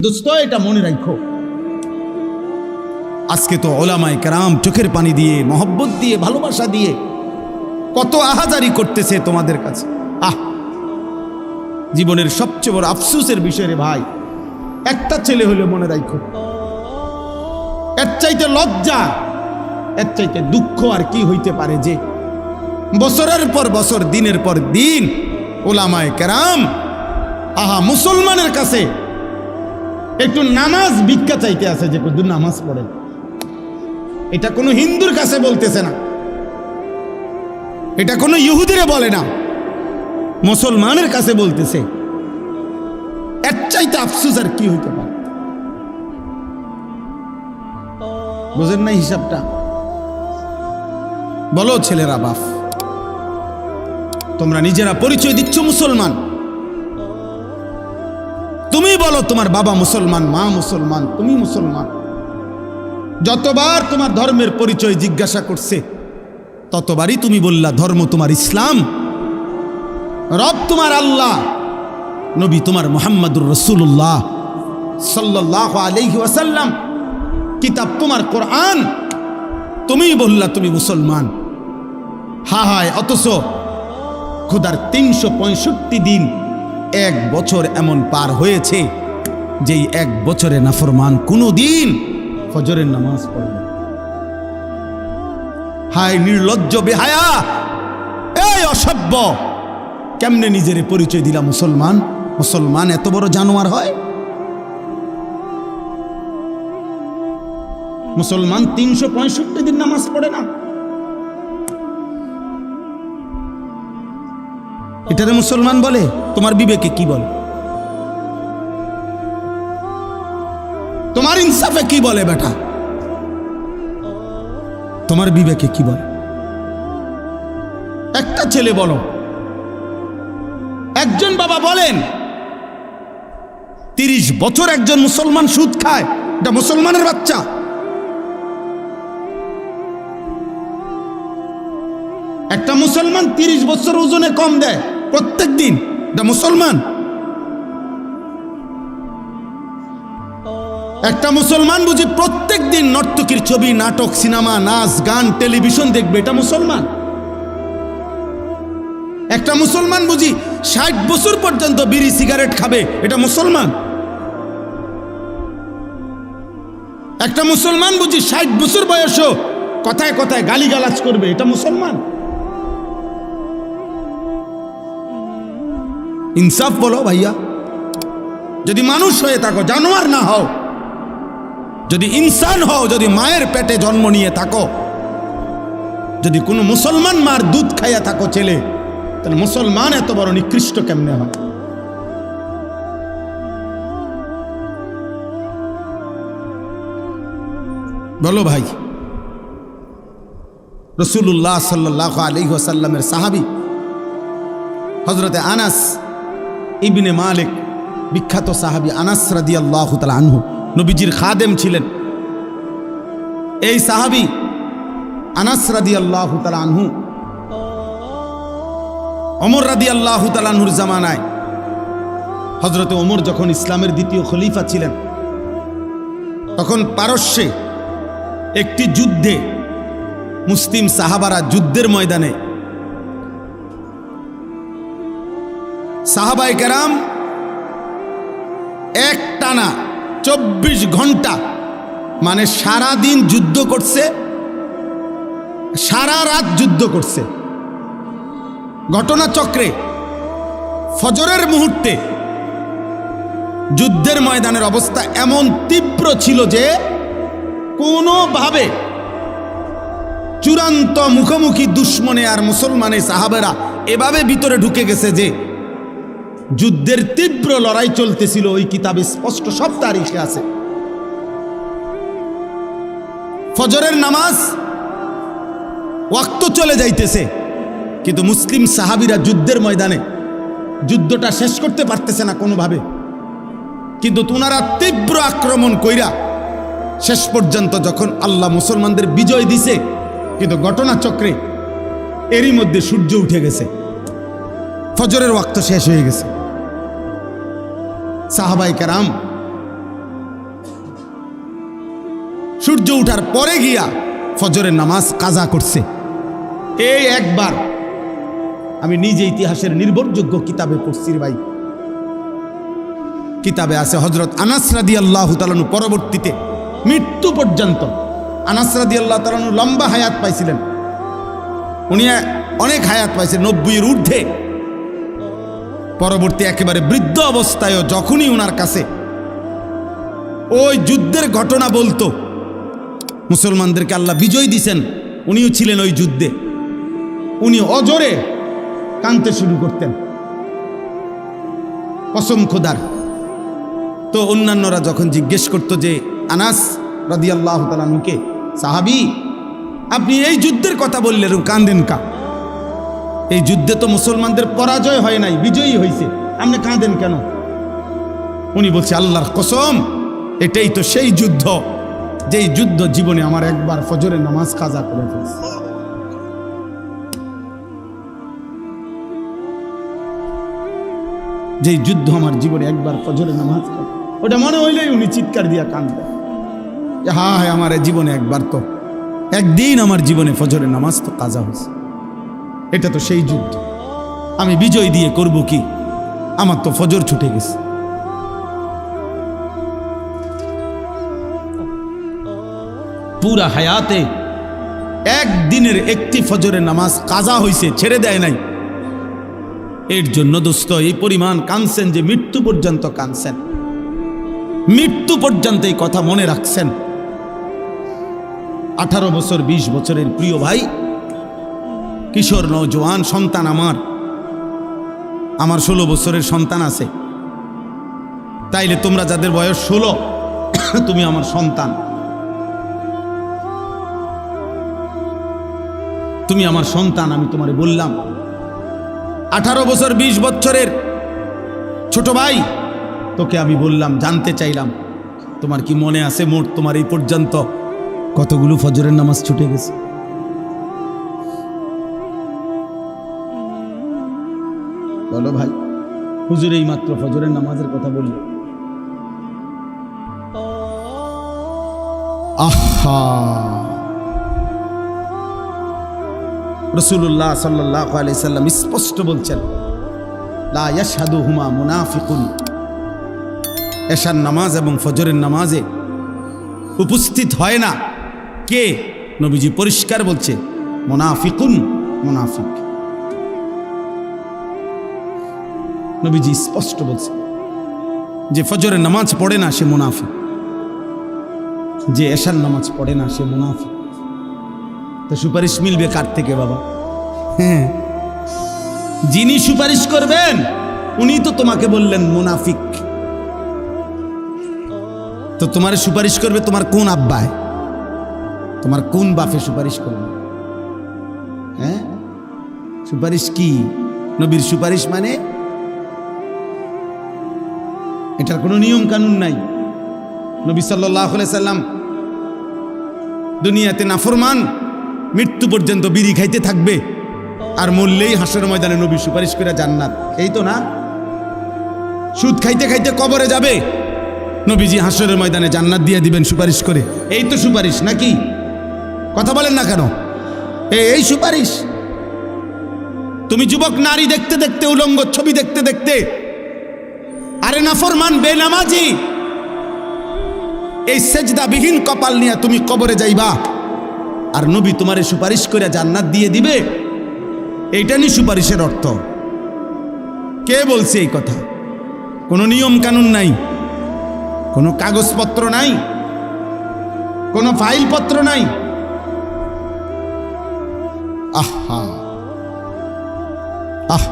দোস্ত, এটা মনে রাখো, আজকে তো ওলামায়ে কেরাম চোখের পানি দিয়ে, মহব্বত দিয়ে, ভালোবাসা দিয়ে কত আহাজারি করতেছে তোমাদের কাছে। জীবনের সবচেয়ে বড় আফসোসের বিষয় রে ভাই, একটা ছেলে হলে মনে রাখো, এর চাইতে লজ্জা, এর চাইতে দুঃখ আর কি হইতে পারে যে বছরের পর বছর, দিনের পর দিন ওলামায়ে কেরাম মুসলমানের কাছে একটু নামাজ ভিক্ষা চাইতে আছে যে কত নামাজ পড়ে। এটা কোনো হিন্দুর কাছে বলতেছে না, এটা কোনো ইহুদিরে বলে না, মুসলমানের কাছে বলতেছে। এর চাইতে আফসোস আর কি হইতে পারে? বুঝেন না হিসাবটা? বলো ছেলেরা, বাপ তোমরা নিজেরা পরিচয় দিচ্ছ মুসলমান, তুমি বলো তোমার বাবা মুসলমান, মা মুসলমান, তুমি মুসলমান। যতবার তোমার ধর্মের পরিচয় জিজ্ঞাসা করছে ততবারই তুমি বললা ধর্ম তোমার ইসলাম, রব তোমার আল্লাহ, নবী তোমার মুহাম্মাদুর রাসূলুল্লাহ সাল্লাল্লাহু আলাইহি ওয়াসাল্লাম, কিতাব তোমার কোরআন, তুমি বললা তুমি মুসলমান। হায়, অথচ খোদার 365 দিন, এক বছর এমন পার হয়েছে যেই এক বছরে নাফরমান কোনো দিন ফজরের নামাজ পড়ে না। হায় নির্লজ্জ, বেহায়া, এই অসভ্য, কেমনে নিজের পরিচয় দিলা মুসলমান? মুসলমান এত বড় জানোয়ার হয়? মুসলমান 365 দিন নামাজ পড়ে না, এটারে মুসলমান বলে? তোমার বিবেকে কি বলে? তোমার ইনসাফে কি বলে? বেটা, তোমার বিবেকে কি বলে? একটা ছেলে বলো, একজন বাবা বলেন 30 বছর একজন মুসলমান সুদ খায়, এটা মুসলমানের বাচ্চা? একটা মুসলমান 30 বছর ওজনে কম দেয় প্রত্যেক দিন, এটা মুসলমান? একটা মুসলমান বুঝি প্রত্যেক দিন নর্তকীর ছবি, নাটক, সিনেমা, নাচ, গান, টেলিভিশন দেখবে, এটা মুসলমান? একটা মুসলমান বুঝি 60 বছর পর্যন্ত বিড়ি সিগারেট খাবে, এটা মুসলমান? একটা মুসলমান বুঝি 60 বছর বয়সও কথায় কথায় গালিগালাজ করবে, এটা মুসলমান? ইনসাফ বলো ভাইয়া, যদি মানুষ হয়ে থাকো, জানোয়ার না হও, যদি ইনসান হও, যদি মায়ের পেটে জন্ম নিয়ে থাকো, যদি কোনো মুসলমান মার দুধ খাইয়া থাকো ছেলে, তাহলে মুসলমান এত বড় নিকৃষ্ট কেমনে হয়? বলো ভাই। রাসূলুল্লাহ সাল্লাল্লাহু আলাইহি ওয়াসাল্লামের সাহাবী হযরতে আনাস ইবনে মালিক, বিখ্যাত সাহাবী আনাস রাদিয়াল্লাহু তাআলা আনহু, নবীজির খাদেম ছিলেন। এই সাহাবী আনাস রাদিয়াল্লাহু তাআলা আনহু ওমর রাদিয়াল্লাহু তাআলা আনহুর জামানায়, হযরতে ওমর যখন ইসলামের দ্বিতীয় খলিফা ছিলেন, তখন পারস্যে একটি যুদ্ধে মুসলিম সাহাবারা যুদ্ধের ময়দানে সাহাবায়ে কেরাম এক টানা 24 ঘন্টা, মানে সারা দিন যুদ্ধ করছে, সারা রাত যুদ্ধ করছে। ঘটনাচক্রে ফজরের মুহূর্তে যুদ্ধের ময়দানের অবস্থা এমন তীব্র ছিল যে কোনোভাবে চূড়ান্ত মুখোমুখি দুশ্মনে আর মুসলমানের সাহাবেরা এভাবে ভিতরে ঢুকে গেছে যে যুদ্ধের তীব্র লড়াই চলতেছিল। ওই কিতাবে স্পষ্ট সব তারিখে আছে। ফজরের নামাজ ওয়াক্ত চলে যাইতেছে, কিন্তু মুসলিম সাহাবীরা যুদ্ধের ময়দানে যুদ্ধটা শেষ করতে পারতেছে না কোনোভাবে, কিন্তু ওনারা তীব্র আক্রমণ কইরা শেষ পর্যন্ত যখন আল্লাহ মুসলমানদের বিজয় দিছে, কিন্তু ঘটনাচক্রে এরই মধ্যে সূর্য উঠে গেছে, ফজরের ওয়াক্ত শেষ হয়ে গেছে। সাহাবায়ে কেরাম সূর্য উঠার পরে গিয়া ফজরের নামাজ কাজা করছে। এই একবার আমি নিজে ইতিহাসের নির্ভরযোগ্য কিতাবে পড়ছি ভাই। কিতাবে আছে হযরত আনাস রাদিয়াল্লাহু তাআলা পরবর্তীতে মৃত্যু পর্যন্ত, আনাস রাদিয়াল্লাহু তাআলা লম্বা হায়াত পাইছিলেন, উনি অনেক হায়াত পাইছেন, 90-এর ঊর্ধ্বে। পরবর্তী একেবারে বৃদ্ধ অবস্থায়ও যখনই ওনার কাছে ওই যুদ্ধের ঘটনা বলতো, মুসলমানদেরকে আল্লাহ বিজয় দিছেন, উনিও ছিলেন ওই যুদ্ধে, উনি অজরে কাঁদতে শুরু করতেন কসম খোদার। তো অন্যান্যরা যখন জিজ্ঞেস করতো যে আনাস রাদিয়াল্লাহু তাআলা আনহুকে, সাহাবী আপনি এই যুদ্ধের কথা বললেন, কাঁদেন কা? এই যুদ্ধে তো মুসলমানদের পরাজয় হয় নাই, বিজয়ী হয়েছে, আপনি কাঁদেন কেন? উনি বলছে আল্লাহর কসম, এটাই তো সেই যুদ্ধ যেই যুদ্ধ জীবনে আমার একবার ফজরের নামাজ কাজা করে ফেলছে। যেই যুদ্ধ আমার জীবনে একবার ফজরের নামাজ, ওটা মনে হইলেই উনি চিৎকার দিয়া কাঁদতেন, হায় আমার জীবনে একবার তো, একদিন আমার জীবনে ফজরের নামাজ তো কাজা হয়েছে, এটা তো সেই যুদ্ধ, আমি বিজয় দিয়ে করব কি, আমার তো ফজর ছুটে গেছে। পুরা হায়াতে একদিনের একটি ফজরের নামাজ কাজা হয়েছে, ছেড়ে দেয় নাই। এর জন্য দোস্ত এই পরিমাণ কাঁদছেন যে মৃত্যু পর্যন্ত কাঁদছেন, মৃত্যু পর্যন্ত এই কথা মনে রাখছেন। 18 বছর 20 বছরের প্রিয় ভাই, কিশোর নওজোয়ান সন্তান, আমার 16 বছরের সন্তান আছে, তাইলে তোমরা যাদের বয়স 16 তুমি আমার সন্তান, তুমি আমার সন্তান। আমি তোমারে বললাম 18 বছর 20 বছরের ছোট ভাই, তোকে আমি বললাম, জানতে চাইলাম তোমার কি মনে আছে মোট তোমার এই পর্যন্ত কতগুলো ফজরের নামাজ ছুটে গেছে? বলো ভাই, হুজুর এই মাত্র ফজরের নামাজের কথা বলল। আহা, রাসূলুল্লাহ সাল্লাল্লাহু আলাইহি সাল্লাম স্পষ্ট বলছেন, লা ইয়াশহাদুহুমা মুনাফিকুন, এশার নামাজ এবং ফজরের নামাজে উপস্থিত হয় না কে? নবীজি পরিষ্কার বলছে, মুনাফিকুন, মুনাফিক। নবীজি স্পষ্ট বলছে যে ফজরের নামাজ পড়ে না সে মুনাফিক, যে এশার নামাজ পড়ে না সে মুনাফিক। তো সুপারিশ মিলবে কার থেকে বাবা? হ্যাঁ, যিনি সুপারিশ করবেন উনি তো তোমাকে বললেন মুনাফিক। তো তোমার সুপারিশ করবে তোমার কোন আব্বায়, তোমার কোন বাপে সুপারিশ করবে? হ্যাঁ, সুপারিশ কি? নবীর সুপারিশ মানে এটার কোনো নিয়ম কানুন নাই। নবী সাল্লাল্লাহু আলাইহি সাল্লাম দুনিয়াতে নাফরমান মৃত্যু পর্যন্ত বিড়ি খাইতে থাকবে, আর মরলেই হাসরের ময়দানে নবী সুপারিশ করে জান্নাত, এই তো না? সুদ খাইতে খাইতে কবরে যাবে, নবীজি হাসরের ময়দানে জান্নাত দিয়ে দিবেন সুপারিশ করে, এই তো সুপারিশ নাকি? কথা বলেন না কেন? এই সুপারিশ। তুমি যুবক নারী দেখতে দেখতে, উলঙ্গ ছবি দেখতে দেখতে, আরে নাফরমান বেনামাজি এই সেজদাবিহীন কপাল নিয়ে তুমি কবরে যাইবা, আর নবী তোমারে সুপারিশ করে জান্নাত দিয়ে দিবে, এইটা নি সুপারিশের অর্থ? কে বলছে এই কথা? কোনো নিয়ম কানুন নাই, কোনো কাগজপত্র নাই, কোনো ফাইলপত্র নাই। আহা আহ